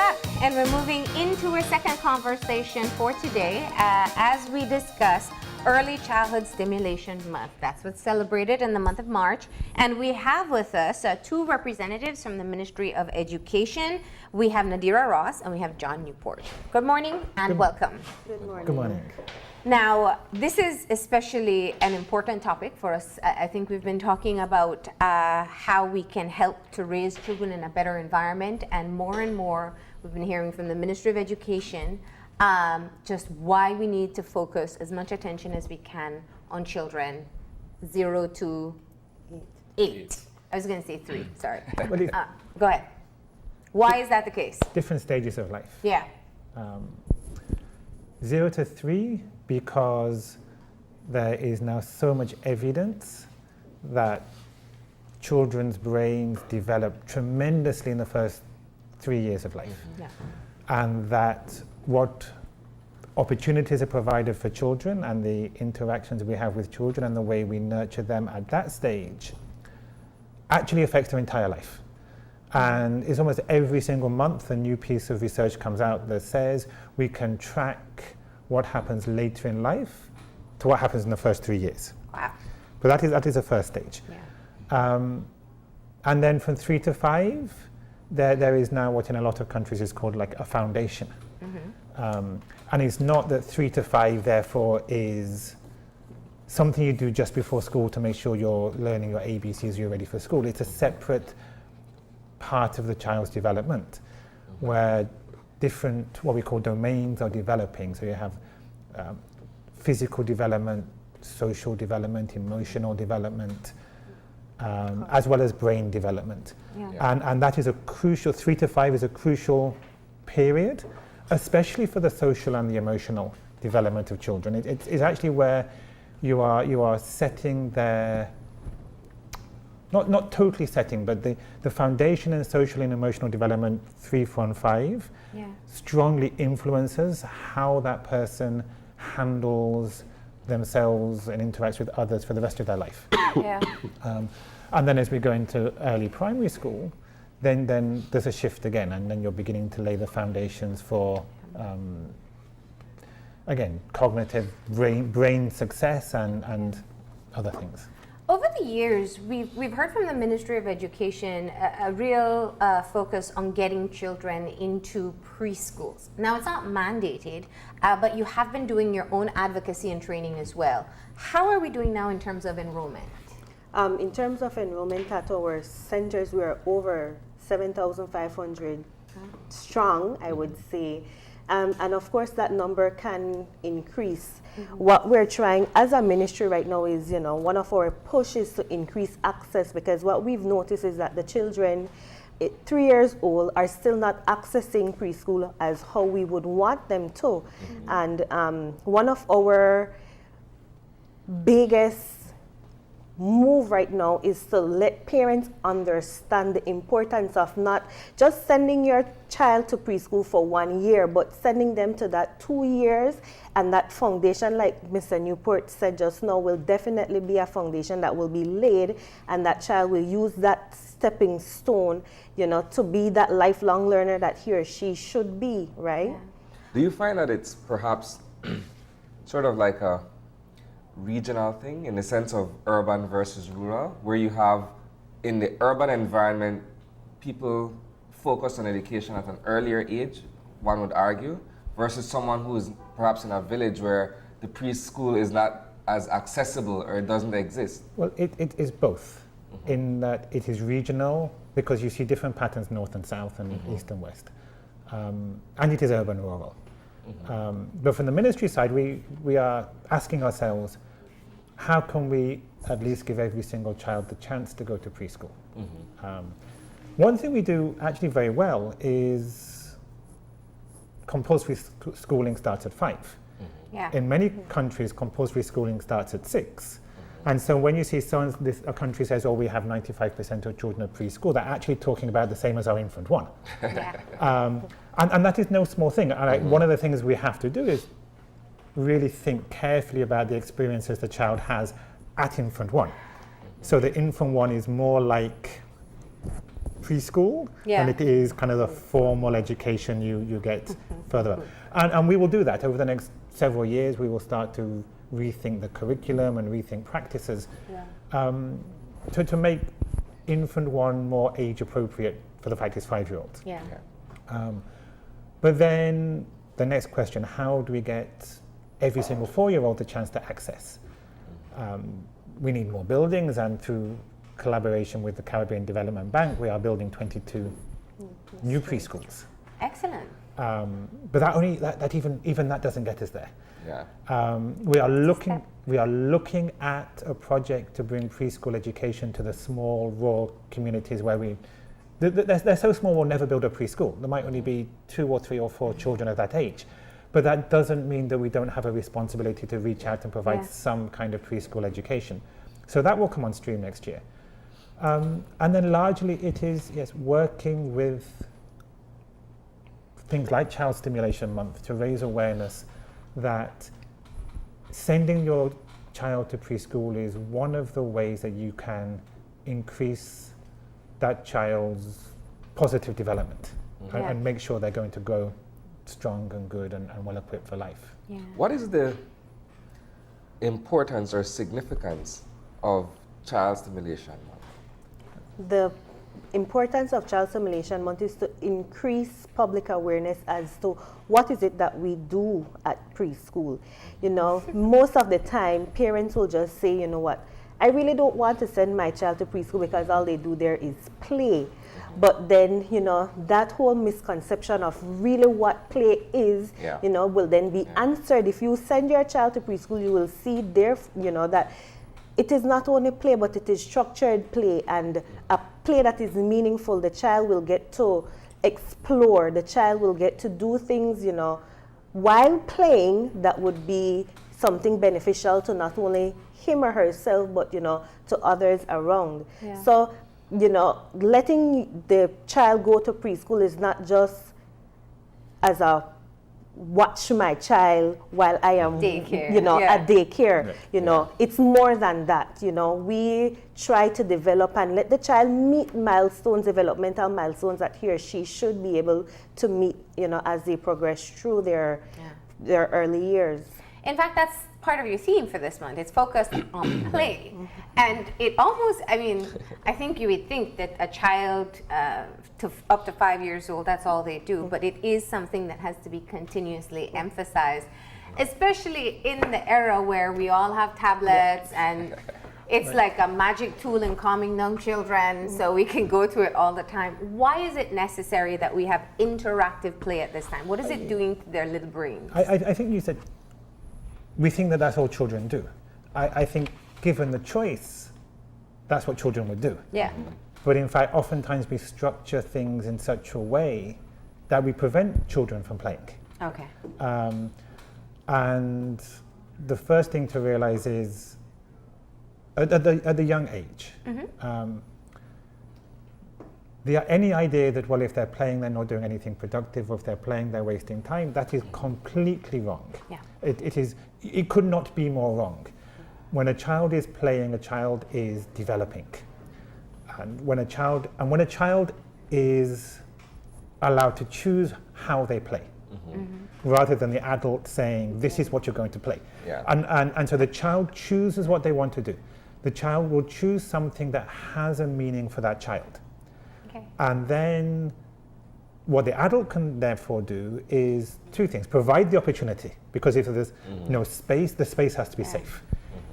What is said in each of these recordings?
back, and we're moving into our second conversation for today as we discuss Early Childhood Stimulation Month. That's what's celebrated in the month of March. And we have with us two representatives from the Ministry of Education. We have Nadira Ross and we have John Newport. Good morning and welcome. Good morning. Good morning. Now, this is especially an important topic for us. I think we've been talking about how we can help to raise children in a better environment, and more we've been hearing from the Ministry of Education just why we need to focus as much attention as we can on children 0 to 8. I was going to say 3, sorry. Go ahead. Why is that the case? Different stages of life. Yeah. 0 to 3, because there is now so much evidence that children's brains develop tremendously in the first 3 years of life. Mm-hmm. Yeah. And that what opportunities are provided for children and the interactions we have with children and the way we nurture them at that stage actually affects their entire life. And it's almost every single month a new piece of research comes out that says we can track what happens later in life to what happens in the first 3 years. Wow. But that is the first stage. Yeah. And then from 3 to 5, there is now what in a lot of countries is called like a foundation. Mm-hmm. And it's not that 3 to 5 therefore is something you do just before school to make sure you're learning your ABCs, you're ready for school. It's a separate part of the child's development where different what we call domains are developing. So you have physical development, social development, emotional development, as well as brain development. Yeah. And that is a crucial, 3 to 5 is a crucial period, especially for the social and the emotional development of children. It's actually where you are setting their, not totally setting, but the foundation in social and emotional development 3, 4, and 5 strongly influences how that person handles themselves and interacts with others for the rest of their life. Yeah. And then as we go into early primary school, then there's a shift again, and then you're beginning to lay the foundations for, again, cognitive brain success and other things. Over the years, we've heard from the Ministry of Education a real focus on getting children into preschools. Now, it's not mandated, but you have been doing your own advocacy and training as well. How are we doing now in terms of enrollment? In terms of enrollment at our centers, we are over 7,500 strong, I would say. And of course, that number can increase. Mm-hmm. What we're trying as a ministry right now is, one of our pushes to increase access, because what we've noticed is that the children 3 years old are still not accessing preschool as how we would want them to. Mm-hmm. And one of our biggest move right now is to let parents understand the importance of not just sending your child to preschool for 1 year, but sending them to that 2 years, and that foundation, like Mr. Newport said just now, will definitely be a foundation that will be laid, and that child will use that stepping stone, to be that lifelong learner that he or she should be, right? Yeah. Do you find that it's perhaps sort of like a regional thing in the sense of urban versus rural, where you have in the urban environment people focus on education at an earlier age, one would argue, versus someone who is perhaps in a village where the preschool is not as accessible or it doesn't exist? Well, it is both, in that it is regional because you see different patterns north and south and east and west, and it is urban rural. But from the ministry side, we are asking ourselves, how can we at least give every single child the chance to go to preschool? One thing we do actually very well is compulsory schooling starts at 5. Yeah. In many countries, compulsory schooling starts at 6. And so when you see a country says, oh, we have 95% of children at preschool, they're actually talking about the same as our infant 1. Yeah. And that is no small thing. And one of the things we have to do is really think carefully about the experiences the child has at infant 1. So the infant 1 is more like preschool Yeah. than it is kind of the formal education you get further up. And we will do that over the next several years. We will start to rethink the curriculum and rethink practices to make infant one more age appropriate for the fact it's 5-year-olds. Yeah. But then the next question, how do we get every single 4-year-old the chance to access? We need more buildings, and through collaboration with the Caribbean Development Bank, we are building 22 new preschools. Excellent. But that even that doesn't get us there. Yeah. We are looking at a project to bring preschool education to the small rural communities where they're so small we'll never build a preschool. There might only be 2 or 3 or 4 children of that age. But that doesn't mean that we don't have a responsibility to reach out and provide some kind of preschool education. So that will come on stream next year. And then largely it is, yes, working with things like Child Stimulation Month to raise awareness that sending your child to preschool is one of the ways that you can increase that child's positive development and make sure they're going to grow strong and good and well equipped for life. Yeah. What is the importance or significance of Child Stimulation Month? The importance of Child Stimulation Month is to increase public awareness as to what is it that we do at preschool. You know, most of the time parents will just say, you know what, I really don't want to send my child to preschool because all they do there is play. But then, you know, that whole misconception of really what play is, you know, will then be answered. If you send your child to preschool, you will see there, you know, that it is not only play, but it is structured play and a play that is meaningful. The child will get to explore. The child will get to do things, you know, while playing that would be something beneficial to not only him or herself, but, you know, to others around. Yeah. So, you know, letting the child go to preschool is not just as a watch my child while I am, Daycare, you know, at daycare. Yeah. You know, it's more than that. You know, we try to develop and let the child meet milestones, developmental milestones that he or she should be able to meet, you know, as they progress through their early years. In fact, that's part of your theme for this month. It's focused on play. And it almost, I mean, I think you would think that a child up to 5 years old, that's all they do. But it is something that has to be continuously emphasized, especially in the era where we all have tablets and it's like a magic tool in calming young children, so we can go to it all the time. Why is it necessary that we have interactive play at this time? What is it doing to their little brains? I think you said, we think that that's all children do. I think given the choice, that's what children would do. Yeah. But in fact, oftentimes we structure things in such a way that we prevent children from playing. Okay. And the first thing to realize is, at the young age, any idea that, well, if they're playing, they're not doing anything productive, or if they're playing, they're wasting time, that is completely wrong. Yeah. It could not be more wrong. When a child is playing, a child is developing. And when a child is allowed to choose how they play, rather than the adult saying, this is what you're going to play. Yeah. And so the child chooses what they want to do. The child will choose something that has a meaning for that child. Okay. And then what the adult can therefore do is 2 things. Provide the opportunity, because if there's no space, the space has to be safe.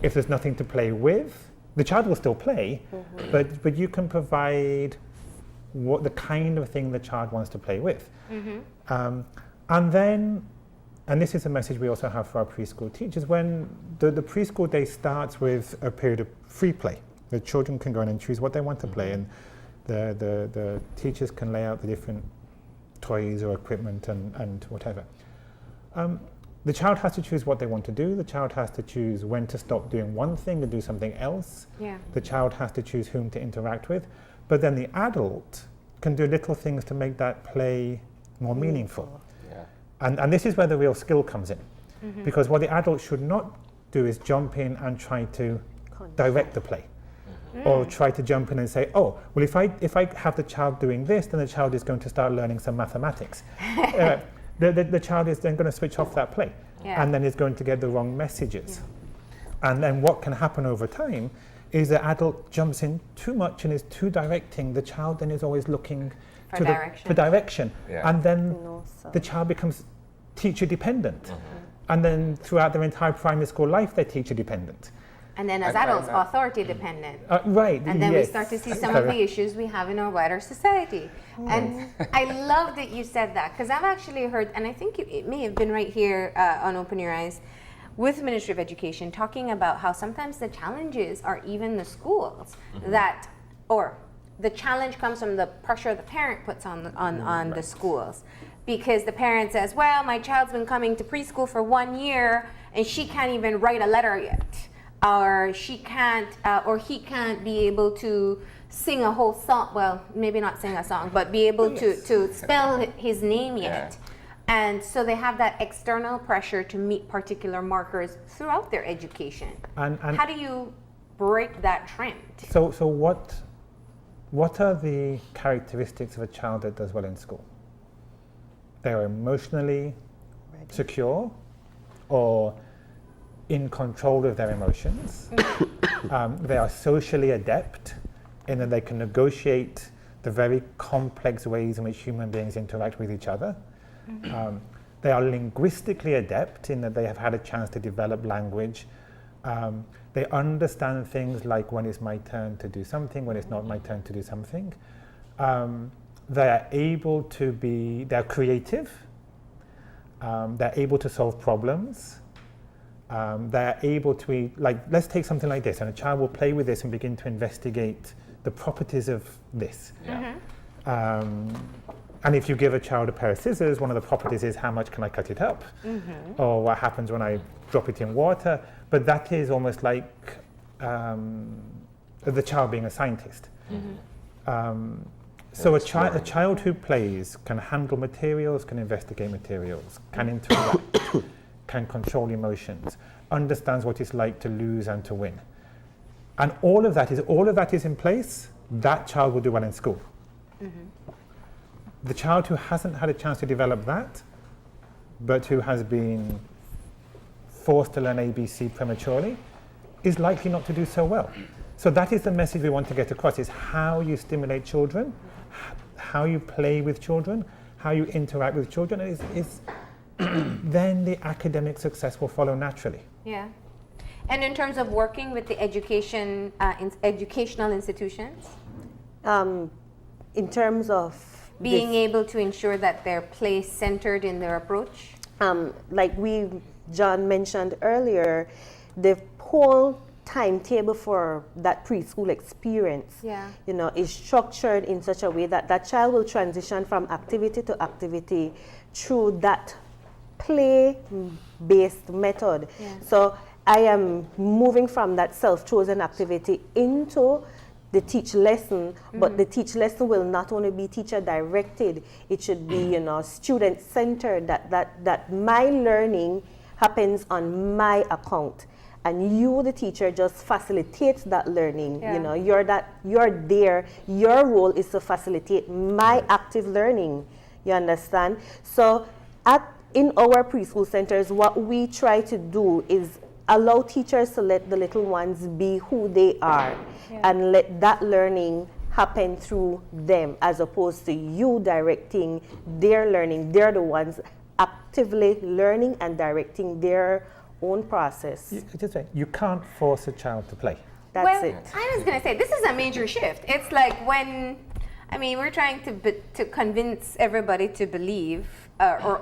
If there's nothing to play with, the child will still play, but you can provide what the kind of thing the child wants to play with. And then, and this is a message we also have for our preschool teachers, when the preschool day starts with a period of free play. The children can go in and choose what they want to play, and the teachers can lay out the different toys or equipment and whatever. The child has to choose what they want to do. The child has to choose when to stop doing one thing and do something else. Yeah. The child has to choose whom to interact with. But then the adult can do little things to make that play more meaningful. Yeah. And this is where the real skill comes in. Because what the adult should not do is jump in and try to direct the play. or try to jump in and say, oh, well, if I have the child doing this, then the child is going to start learning some mathematics. The child is then going to switch off that play, and then is going to get the wrong messages. And then what can happen over time is the adult jumps in too much and is too directing. The child then is always looking for direction. And then the child becomes teacher dependent. And then throughout their entire primary school life, they're teacher dependent. And then as adults, authority dependent. Right. And then we start to see some of the issues we have in our wider society. And I love that you said that, because I've actually heard, and I think it may have been right here on Open Your Eyes with Ministry of Education, talking about how sometimes the challenges are even the schools that, or the challenge comes from the pressure the parent puts on the schools. Because the parent says, well, my child's been coming to preschool for 1 year and she can't even write a letter yet. Or she can't, or he can't be able to sing a whole song. Well, maybe not sing a song, but be able to spell his name yet. And so they have that external pressure to meet particular markers throughout their education. And how do you break that trend? So what are the characteristics of a child that does well in school? They're emotionally secure, or in control of their emotions. They are socially adept in that they can negotiate the very complex ways in which human beings interact with each other. They are linguistically adept in that they have had a chance to develop language. They understand things like when it's my turn to do something, when it's not my turn to do something. They are able to be, they're creative. They're able to solve problems. They're able to be, like, let's take something like this, and a child will play with this and begin to investigate the properties of this. And if you give a child a pair of scissors, one of the properties is how much can I cut it up, or what happens when I drop it in water. But that is almost like the child being a scientist. So a child who plays can handle materials, can investigate materials, can interact, can control emotions, understands what it's like to lose and to win. And all of that is in place, that child will do well in school. The child who hasn't had a chance to develop that, but who has been forced to learn ABC prematurely, is likely not to do so well. So that is the message we want to get across, is how you stimulate children, how you play with children, how you interact with children, is then the academic success will follow naturally. Yeah. And in terms of working with the educational institutions? In terms of being able to ensure that they're play-centered in their approach? Like John mentioned earlier, the whole timetable for that preschool experience, is structured in such a way that that child will transition from activity to activity through that play-based method. So I am moving from that self-chosen activity into the teach lesson, but the teach lesson will not only be teacher directed, it should be student centered, that my learning happens on my account, and you, the teacher, just facilitates that learning. You're there, your role is to facilitate my active learning. You understand? So in our preschool centers, what we try to do is allow teachers to let the little ones be who they are, and let that learning happen through them, as opposed to you directing their learning. They're the ones actively learning and directing their own process. You can't force a child to play. That's it. I was going to say, this is a major shift. It's like when, we're trying to convince everybody to believe, or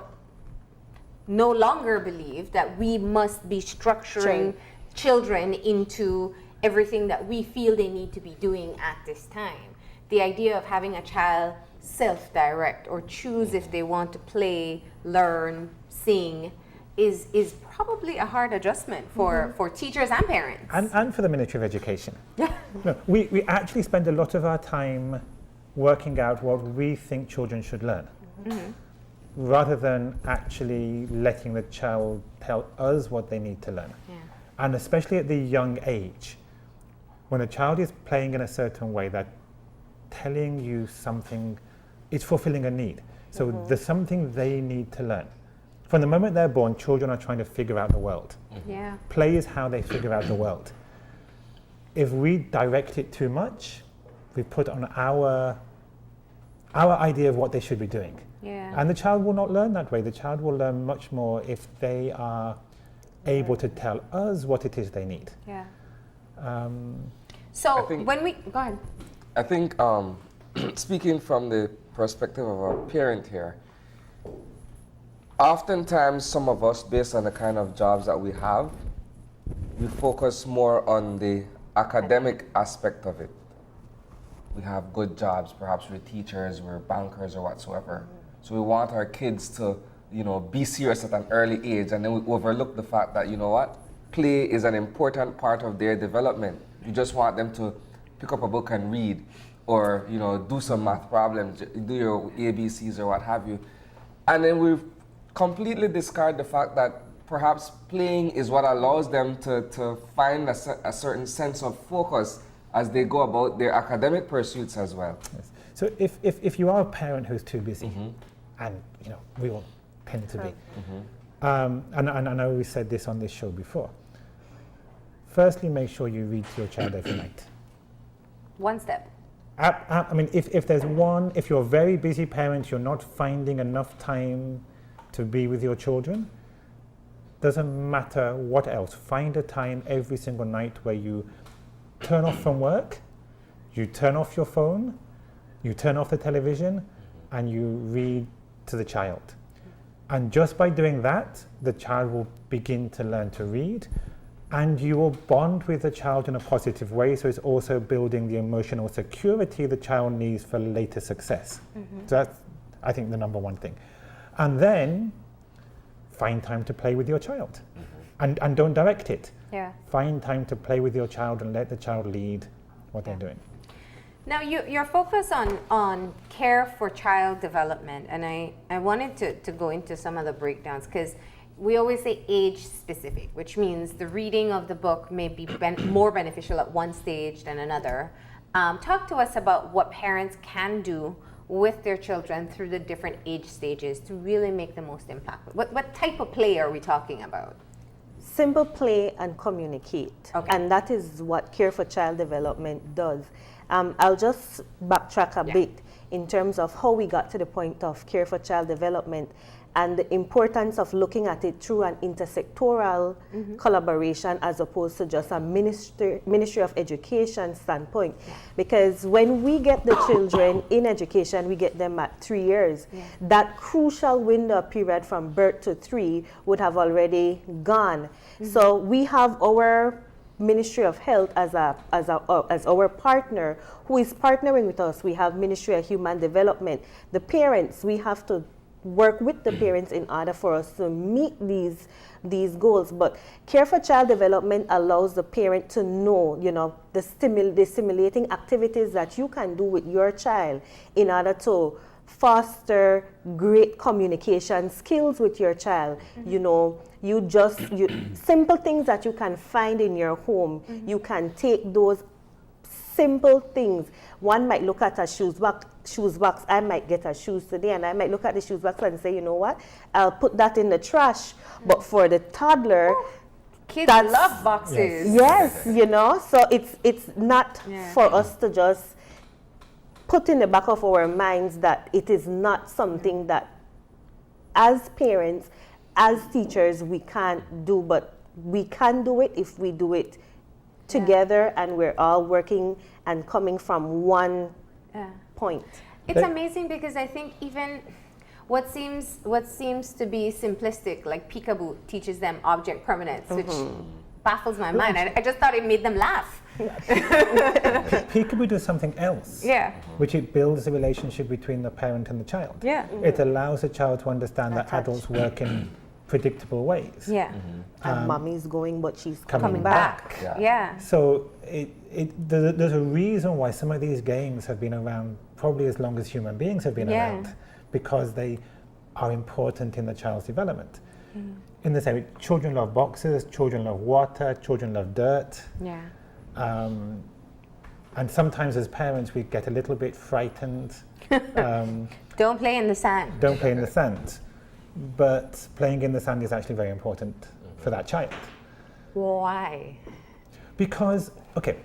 no longer believe, that we must be structuring children into everything that we feel they need to be doing at this time. The idea of having a child self-direct or choose if they want to play, learn, sing is probably a hard adjustment for teachers and parents. And for the Ministry of Education. No, we actually spend a lot of our time working out what we think children should learn. Rather than actually letting the child tell us what they need to learn. And especially at the young age, when a child is playing in a certain way, they're telling you something, it's fulfilling a need. So there's something they need to learn. From the moment they're born, children are trying to figure out the world. Yeah. Play is how they figure out the world. If we direct it too much, we put on our idea of what they should be doing. Yeah. And the child will not learn that way. The child will learn much more if they are able to tell us what it is they need. Yeah. Um, So I think- when we go ahead. I think speaking from the perspective of a parent here, oftentimes some of us, based on the kind of jobs that we have, we focus more on the academic aspect of it. We have good jobs, perhaps we're teachers, we're bankers or whatsoever. So we want our kids to, be serious at an early age, and then we overlook the fact that, play is an important part of their development. You just want them to pick up a book and read, or do some math problems, do your ABCs or what have you. And then we completely discard the fact that perhaps playing is what allows them to find a certain sense of focus as they go about their academic pursuits as well. yes. So if you are a parent who's too busy, and we all tend to be, and I know we said this on this show before, firstly make sure you read to your child every night. One step. I mean, if you're a very busy parent, you're not finding enough time to be with your children, doesn't matter what else. Find a time every single night where you turn off from work, you turn off your phone, you turn off the television, and you read to the child. And just by doing that, the child will begin to learn to read, and you will bond with the child in a positive way, so it's also building the emotional security the child needs for later success. So that's, I think, the number one thing. And then find time to play with your child, and don't direct it. Yeah. Find time to play with your child and let the child lead what they're doing. Now, your focus on care for child development, and I wanted to go into some of the breakdowns, because we always say age specific, which means the reading of the book may be more beneficial at one stage than another. Talk to us about what parents can do with their children through the different age stages to really make the most impact. What type of play are we talking about? Simple play and communicate. Okay. And that is what Care for Child Development does. I'll just backtrack a bit in terms of how we got to the point of Care for Child Development and the importance of looking at it through an intersectoral collaboration as opposed to just a Ministry of Education standpoint. Because when we get the children in education, we get them at 3 years. That crucial window period from birth to 3 would have already gone. So we have our Ministry of Health as our partner who is partnering with us. We have Ministry of Human Development. The parents, we have to work with the parents in order for us to meet these goals. But Care for Child Development allows the parent to know, the stimulating activities that you can do with your child in order to foster great communication skills with your child. Simple things that you can find in your home. You can take those simple things. One might look at a shoes box. I might get a shoes today, and I might look at the shoes box and say, you know what, I'll put that in the trash. But for the toddler, Kids love boxes. yes, so it's not for us to just put in the back of our minds that it is not something that as parents, as teachers, we can't do, but we can do it if we do it together and we're all working and coming from one point. It's amazing because I think even what seems to be simplistic, like peekaboo, teaches them object permanence, which baffles my mind. I just thought it made them laugh. Peekaboo does something else, which it builds a relationship between the parent and the child. It allows the child to understand that adults work in predictable ways. And mommy's going, but she's coming back. So there's a reason why some of these games have been around probably as long as human beings have been around, because they are important in the child's development. In the same way, children love boxes, children love water, children love dirt. And sometimes as parents, we get a little bit frightened. Don't play in the sand. Don't play in the sand. But playing in the sand is actually very important for that child. Why? Because, okay,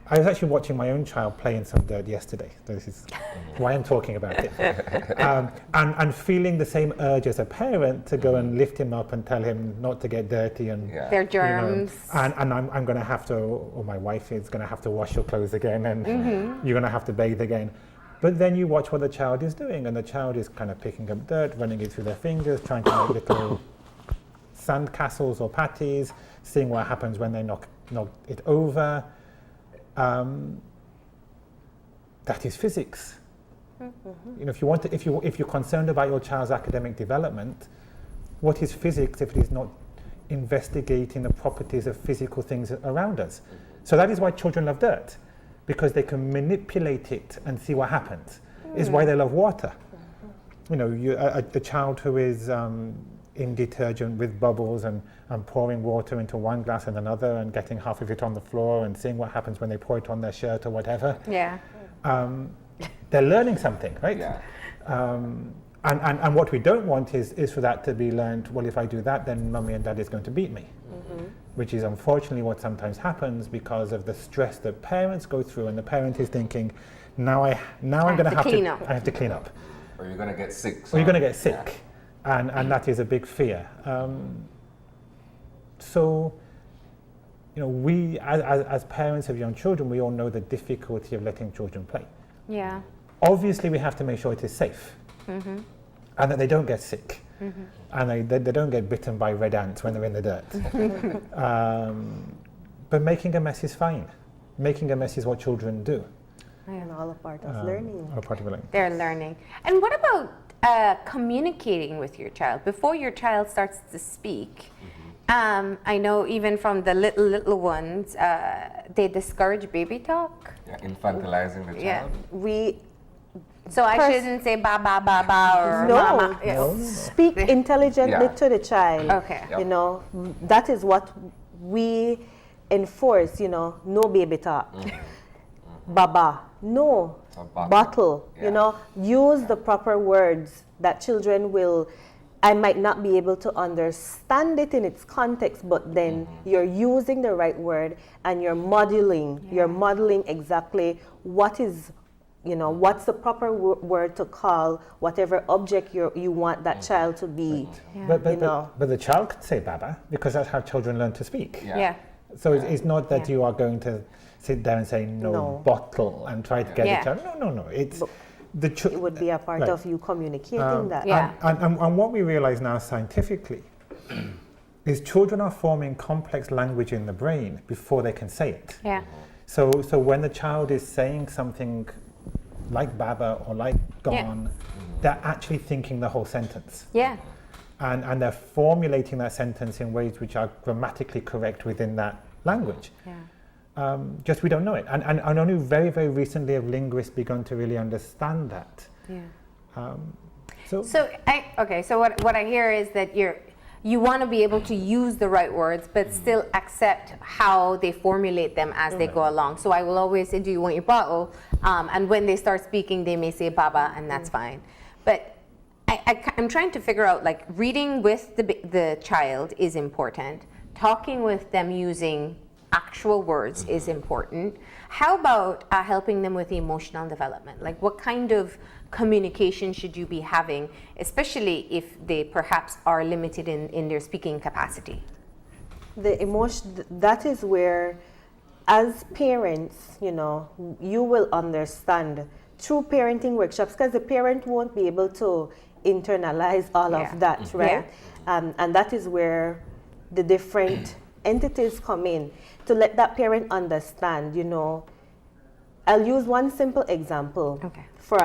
I was actually watching my own child play in some dirt yesterday. This is why I'm talking about it. And feeling the same urge as a parent to go and lift him up and tell him not to get dirty and Their germs. and I'm going to have to, or my wife is going to have to wash your clothes again, and you're going to have to bathe again. But then you watch what the child is doing, and the child is kind of picking up dirt, running it through their fingers, trying to make little sand castles or patties, seeing what happens when they knock it over. That is physics. You know, if you're concerned about your child's academic development, what is physics if it is not investigating the properties of physical things around us? So that is why children love dirt, because they can manipulate it and see what happens. Is why they love water. You know, a child who is in detergent with bubbles and pouring water into one glass and another and getting half of it on the floor and seeing what happens when they pour it on their shirt or whatever. Yeah. They're learning something, right? Yeah. And what we don't want is for that to be learned, well, if I do that, then mummy and daddy is going to beat me. Which is unfortunately what sometimes happens because of the stress that parents go through, and the parent is thinking, now I'm going to have to clean up. Or you're going to get sick. Or you're going to get sick. And that is a big fear. So, you know, we as parents of young children, we all know the difficulty of letting children play. Yeah. Obviously, we have to make sure it is safe, and that they don't get sick, and they don't get bitten by red ants when they're in the dirt. But making a mess is fine. Making a mess is what children do. And all a part of learning. All part of learning. They're learning. And what about communicating with your child before your child starts to speak? I know even from the little ones, they discourage baby talk. Yeah, infantilizing the child. So I shouldn't say ba ba ba ba or mama. No. Speak intelligently to the child. Okay. You know, that is what we enforce, you know, no baby talk. Baba, no. Bottle, you know, use the proper words that children will. I might not be able to understand it in its context, but then you're using the right word and you're modeling. You're modeling exactly what is, you know, what's the proper word to call whatever object you want that child to be. But the child could say baba because that's how children learn to speak. Yeah. So it's not that you are going to sit there and say no bottle and try to get it out. No. It's it would be a part of you communicating that. Yeah. And what we realize now scientifically is children are forming complex language in the brain before they can say it. Yeah. So when the child is saying something like baba or like gone, they're actually thinking the whole sentence. Yeah. And they're formulating that sentence in ways which are grammatically correct within that language. Yeah. Just we don't know it. And only very, very recently have linguists begun to really understand that. Yeah. So what I hear is that you want to be able to use the right words, but still accept how they formulate them as they go along. So I will always say, do you want your bottle? And when they start speaking, they may say baba, and that's fine. But I'm trying to figure out, like, reading with the child is important. Talking with them using actual words is important. How about helping them with emotional development? Like, what kind of communication should you be having, especially if they perhaps are limited in their speaking capacity? The emotion, that is where, as parents, you know, you will understand through parenting workshops, because the parent won't be able to internalize all of that, right? And that is where the different entities come in to let that parent understand, you know. I'll use one simple example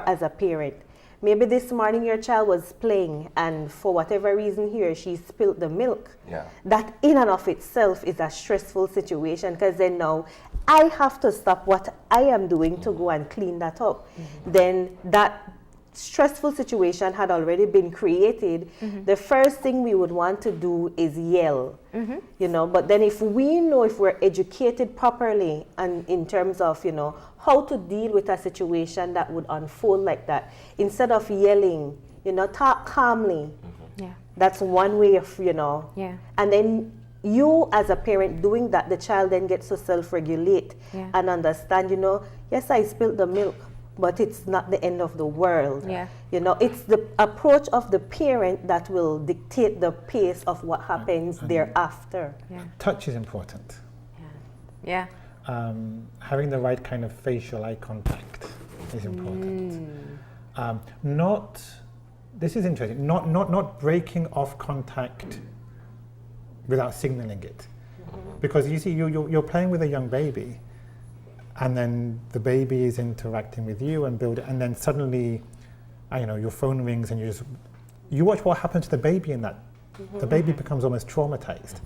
as a parent. Maybe this morning your child was playing and for whatever reason he or she spilled the milk. Yeah. That in and of itself is a stressful situation, because then now I have to stop what I am doing to go and clean that up. Then that stressful situation had already been created, the first thing we would want to do is yell, you know. But then if we know, if we're educated properly and in terms of, you know, how to deal with a situation that would unfold like that, instead of yelling, you know, talk calmly. Yeah. That's one way of, you know. Yeah. And then you as a parent doing that, the child then gets to self-regulate and understand, you know, yes, I spilled the milk, but it's not the end of the world. Yeah. You know, it's the approach of the parent that will dictate the pace of what happens thereafter. Yeah. Touch is important. Yeah. Having the right kind of facial eye contact is important. This is interesting, not breaking off contact without signaling it. Because you see, you're playing with a young baby, and then the baby is interacting with you and and then suddenly, you know, your phone rings and you watch what happens to the baby in that. The baby becomes almost traumatized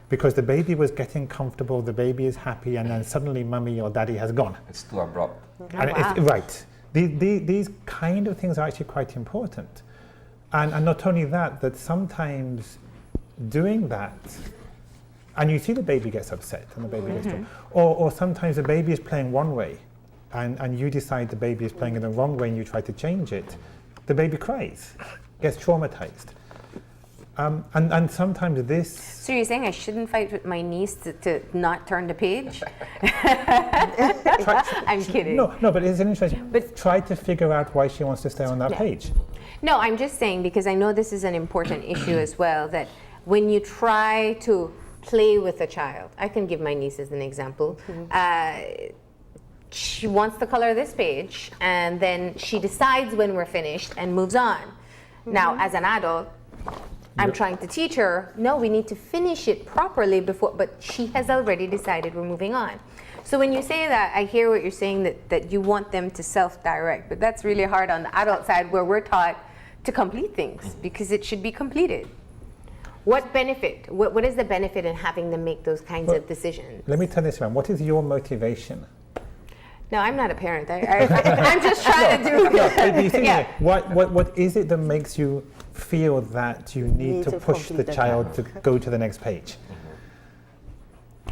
because the baby was getting comfortable, the baby is happy, and then suddenly mommy or daddy has gone. It's too abrupt. And right. These kind of things are actually quite important. And not only that, that sometimes doing that, and you see the baby gets upset and the baby gets or sometimes the baby is playing one way and you decide the baby is playing in the wrong way and you try to change it, the baby cries, gets traumatized. And sometimes this... So you're saying I shouldn't fight with my niece to not turn the page? I'm kidding. No, but it's interesting. But try to figure out why she wants to stay on that page. No, I'm just saying, because I know this is an important issue as well, that when you try to play with a child, I can give my niece as an example. She wants to color this page, and then she decides when we're finished and moves on. Now, as an adult, I'm trying to teach her, no, we need to finish it properly before, but she has already decided we're moving on. So when you say that, I hear what you're saying, that you want them to self-direct, but that's really hard on the adult side where we're taught to complete things because it should be completed. What benefit? What is the benefit in having them make those kinds of decisions? Let me turn this around. What is your motivation? No, I'm not a parent. I'm just trying to do. What is it that makes you feel that you need to push the child to go to the next page?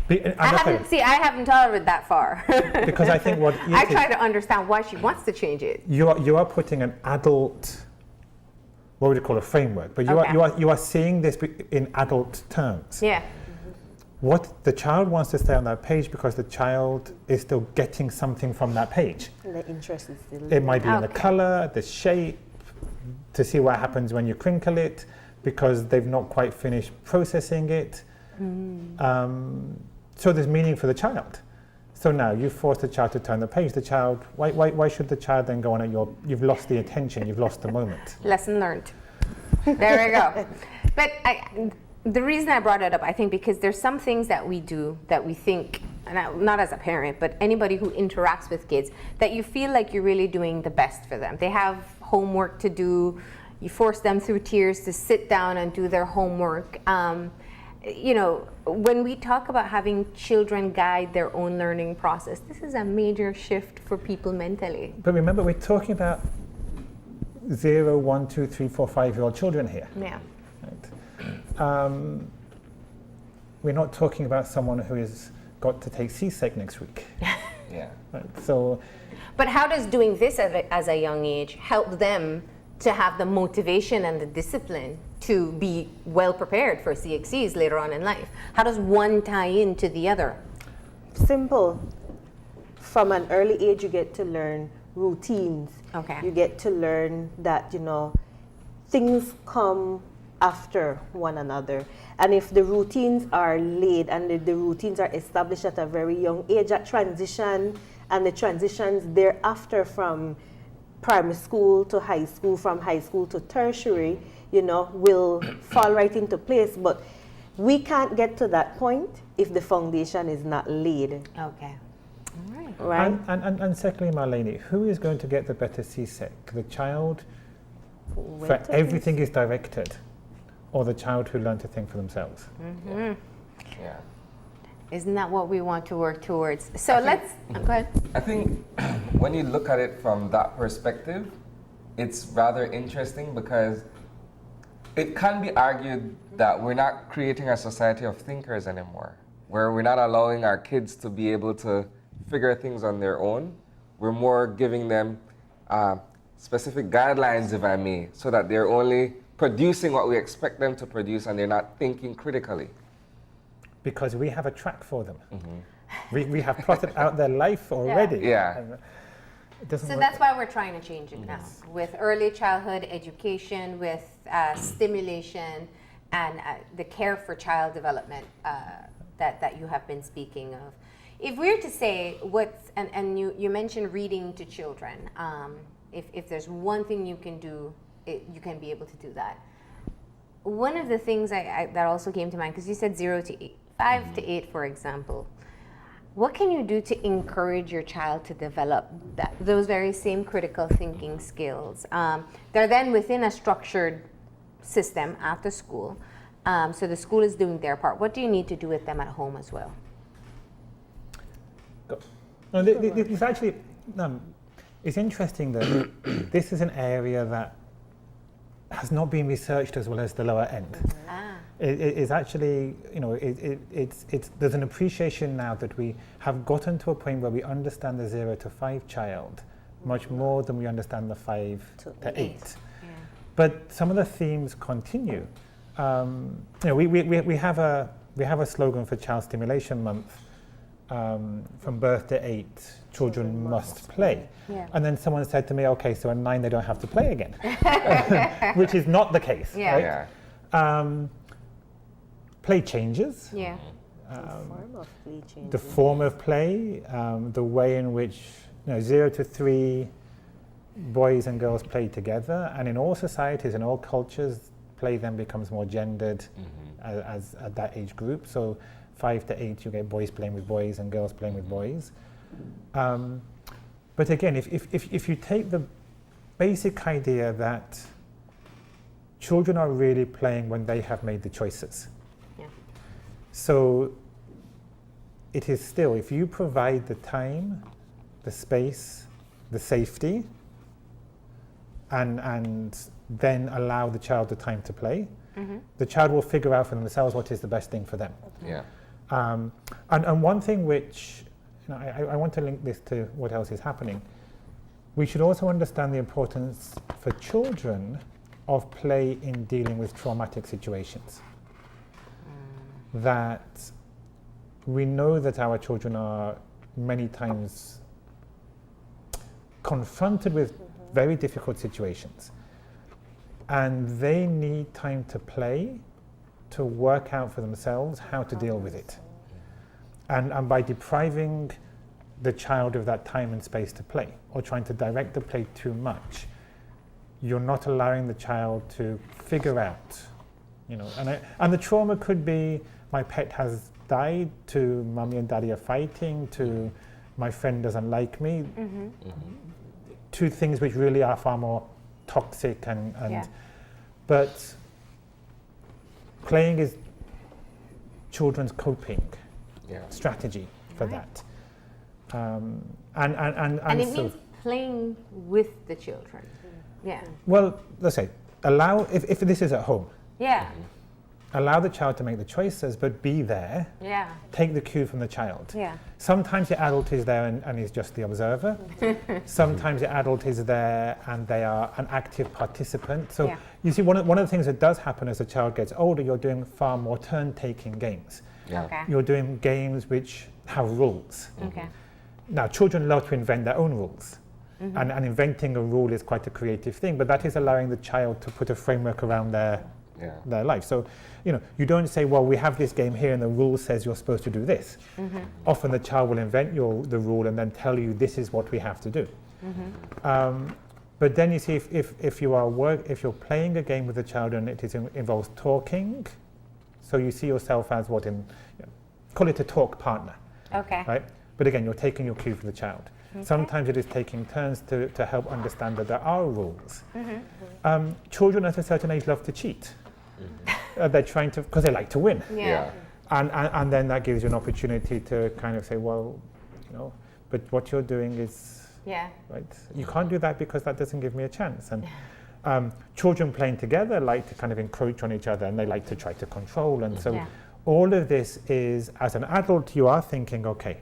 I haven't thought of it that far. Because I think what I try to understand why she wants to change it. You are putting an adult, what would you call a framework? But you are seeing this in adult terms. Yeah. What the child wants to stay on that page because the child is still getting something from that page. The interest is still It might be in the color, the shape, to see what happens when you crinkle it, because they've not quite finished processing it. So there's meaning for the child. So now you force the child to turn the page. The child, why should the child then go on at you've lost the attention, you've lost the moment. Lesson learned. There we go. But the reason I brought it up, I think, because there's some things that we do that we think, and not as a parent, but anybody who interacts with kids, that you feel like you're really doing the best for them. They have homework to do. You force them through tears to sit down and do their homework. You know, when we talk about having children guide their own learning process, this is a major shift for people mentally. But remember, we're talking about 0, 1, 2, 3, 4, 5-year-old children here. Yeah. Right? We're not talking about someone who has got to take CSEC next week. Yeah. Right? So. But how does doing this as a young age help them to have the motivation and the discipline to be well prepared for CXCs later on in life? How does one tie into the other? Simple. From an early age, you get to learn routines. Okay. You get to learn that, you know, things come after one another. And if the routines are laid and the routines are established at a very young age, at transition and the transitions thereafter from primary school to high school, from high school to tertiary, you know, will fall right into place. But we can't get to that point if the foundation is not laid. Okay. All right. Right? And secondly, Marlene, who is going to get the better CSEC? The child where everything is directed, or the child who learned to think for themselves? Mm-hmm. Yeah. Isn't that what we want to work towards? So go ahead. I think when you look at it from that perspective, it's rather interesting because it can be argued that we're not creating a society of thinkers anymore, where we're not allowing our kids to be able to figure things on their own. We're more giving them specific guidelines, if I may, so that they're only producing what we expect them to produce and they're not thinking critically. Because we have a track for them. We have plotted out their life already. Yeah. And it doesn't So work that's why we're trying to change it now, with early childhood education, with stimulation, and the care for child development that you have been speaking of. If we were to say and you mentioned reading to children, if there's one thing you can do, you can be able to do that. One of the things that also came to mind, because you said 0 to 8, 5 to 8, for example. What can you do to encourage your child to develop those very same critical thinking skills? They're then within a structured system after school, so the school is doing their part. What do you need to do with them at home as well? No, it's actually, it's interesting that this is an area that has not been researched as well as the lower end. It is actually, there's an appreciation now that we have gotten to a point where we understand the 0 to 5 child much more than we understand the 5 to 8. Yeah. But some of the themes continue. We have a slogan for Child Stimulation Month. From birth to 8, children must play. Yeah. And then someone said to me, okay, so at 9 they don't have to play again, which is not the case. Yeah. Right? Play changes. Yeah. The form of play changes. The form of play, the way in which 0 to 3 boys and girls play together, and in all societies, in all cultures, play then becomes more gendered as at that age group. So 5 to 8, you get boys playing with boys and girls playing with boys. But again, if you take the basic idea that children are really playing when they have made the choices. Yeah. So it is still, if you provide the time, the space, the safety, and then allow the child the time to play, the child will figure out for themselves what is the best thing for them. Yeah. And one thing which, I want to link this to what else is happening. We should also understand the importance for children of play in dealing with traumatic situations. That we know that our children are many times confronted with very difficult situations, and they need time to play to work out for themselves how to deal with it. And by depriving the child of that time and space to play, or trying to direct the play too much, you're not allowing the child to figure out, and the trauma could be, my pet has died, to mommy and daddy are fighting, to my friend doesn't like me, two things which really are far more toxic but playing is children's coping strategy for that. And it means playing with the children. Yeah. Well, let's say, allow, if this is at home, Yeah. allow the child to make the choices, but be there. Yeah. Take the cue from the child. Yeah. Sometimes the adult is there and is just the observer. Sometimes the adult is there and they are an active participant. So you see, one of the things that does happen as a child gets older, you're doing far more turn-taking games. Yeah. Okay. You're doing games which have rules. Okay. Now, children love to invent their own rules. And inventing a rule is quite a creative thing, but that is allowing the child to put a framework around their life. So, you don't say, well, we have this game here and the rule says you're supposed to do this. Often the child will invent the rule and then tell you this is what we have to do. But then you see, if you're playing a game with the child and it involves talking, so you see yourself as call it a talk partner. Okay. Right? But again, you're taking your cue from the child. Sometimes it is taking turns to help understand that there are rules. Children at a certain age love to cheat. They're trying to, because they like to win. Yeah. And then that gives you an opportunity to kind of say, well, but what you're doing is Yeah. right? You can't do that because that doesn't give me a chance. And children playing together like to kind of encroach on each other, and they like to try to control. And so Yeah. all of this is, as an adult, you are thinking, okay,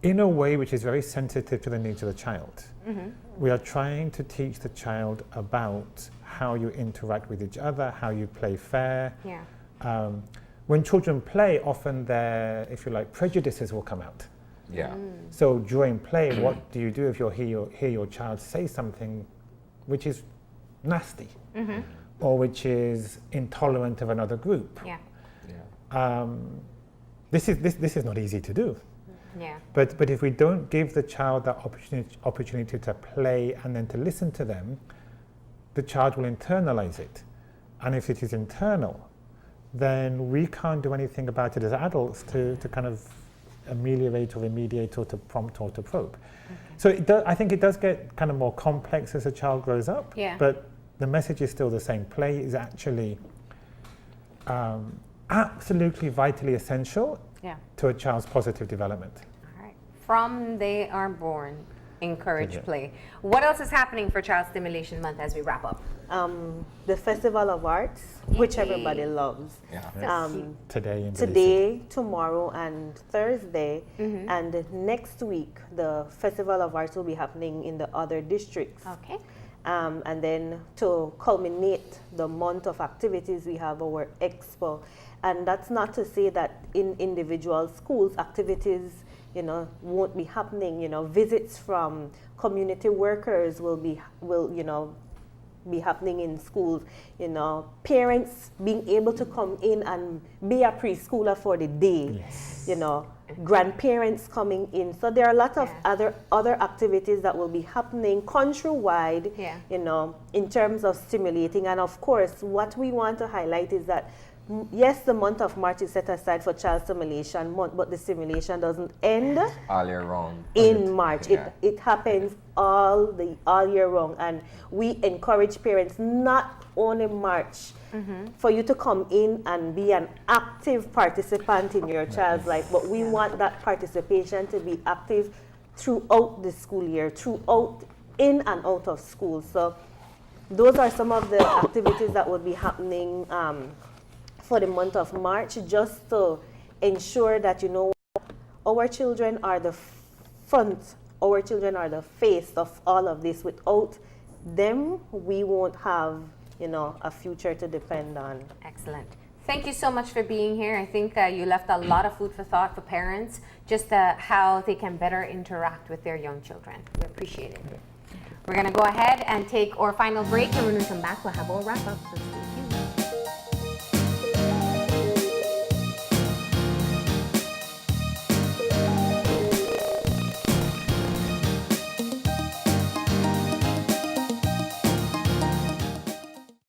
in a way which is very sensitive to the needs of the child. We are trying to teach the child about how you interact with each other, how you play fair. Yeah. When children play, often their, if you like, prejudices will come out. Yeah. So during play, what do you do if you hear your child say something which is nasty or which is intolerant of another group? Yeah. Yeah. This is not easy to do. Yeah. But if we don't give the child that opportunity to play and then to listen to them, the child will internalize it. And if it is internal, then we can't do anything about it as adults to kind of ameliorate or remediate or to prompt or to probe. So I think it does get kind of more complex as a child grows up, Yeah. but the message is still the same. Play is actually absolutely vitally essential Yeah. to a child's positive development. All right. From they are born, encourage Yeah. play. What else is happening for Child Stimulation Month as we wrap up? The Festival of Arts, which everybody loves. Yeah. Today in Belize. Today, tomorrow, and Thursday, and next week, the Festival of Arts will be happening in the other districts. Okay. And then to culminate the month of activities, we have our expo. And that's not to say that in individual schools, activities, won't be happening. Visits from community workers will be happening in schools. Parents being able to come in and be a preschooler for the day. Yes. Grandparents coming in. So there are a lot of other activities that will be happening countrywide. Yeah. In terms of stimulating. And of course, what we want to highlight is that yes, the month of March is set aside for Child Stimulation Month, but the stimulation doesn't end All year round. in March. Yeah. It happens all year round, and we encourage parents not only March for you to come in and be an active participant in your child's life, but we want that participation to be active throughout the school year, throughout in and out of school. So those are some of the activities that will be happening for the month of March, just to ensure that our children are the front, our children are the face of all of this. Without them, we won't have a future to depend on. Excellent. Thank you so much for being here. I think you left a lot of food for thought for parents, just how they can better interact with their young children. We appreciate it. We're going to go ahead and take our final break, and when we come back, we'll have our wrap up. So stay tuned.